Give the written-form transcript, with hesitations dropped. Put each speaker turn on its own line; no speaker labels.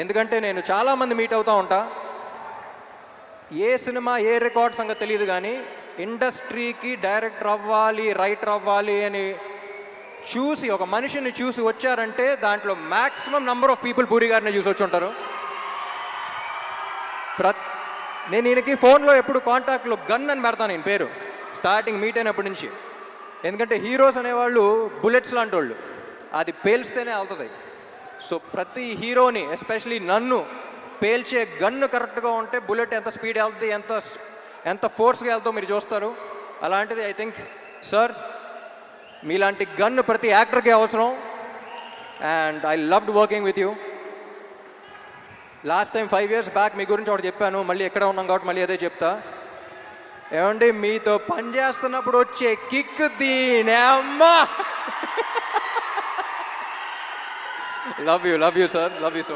ఎందుకంటే నేను చాలామంది మీట్ అవుతూ ఉంటా. ఏ సినిమా ఏ రికార్డ్ సంగతి తెలియదు, కానీ ఇండస్ట్రీకి డైరెక్టర్ అవ్వాలి, రైటర్ అవ్వాలి అని చూసి ఒక మనిషిని చూసి వచ్చారంటే దాంట్లో maximum number of people puri గారిని చూసి వచ్చి ఉంటారు. నేను ఈయనకి ఫోన్లో ఎప్పుడు కాంటాక్ట్లో గన్ అని పెడతాను నేను పేరు, స్టార్టింగ్ మీట్ అయినప్పటి నుంచి. ఎందుకంటే హీరోస్ అనేవాళ్ళు బుల్లెట్స్ లాంటి వాళ్ళు, అది పేల్స్తేనే వెళ్తుంది. సో ప్రతి హీరోని, ఎస్పెషలీ నన్ను పేల్చే గన్ను కరెక్ట్గా ఉంటే బుల్లెట్ ఎంత స్పీడ్ వెళ్తుంది, ఎంత ఫోర్స్గా వెళ్తుందో మీరు చూస్తారు. అలాంటిది ఐ థింక్ సార్ మీలాంటి గన్ను ప్రతి యాక్టర్కి అవసరం. And I loved working with you. Last time 5 years back మీ గురించి ఒకటి చెప్పాను, మళ్ళీ ఎక్కడ ఉన్నాం కాబట్టి మళ్ళీ అదే చెప్తా. ఏమండి, మీతో పని చేస్తున్నప్పుడు వచ్చే కిక్ దీనే అమ్మా. Love you sir, love you so much.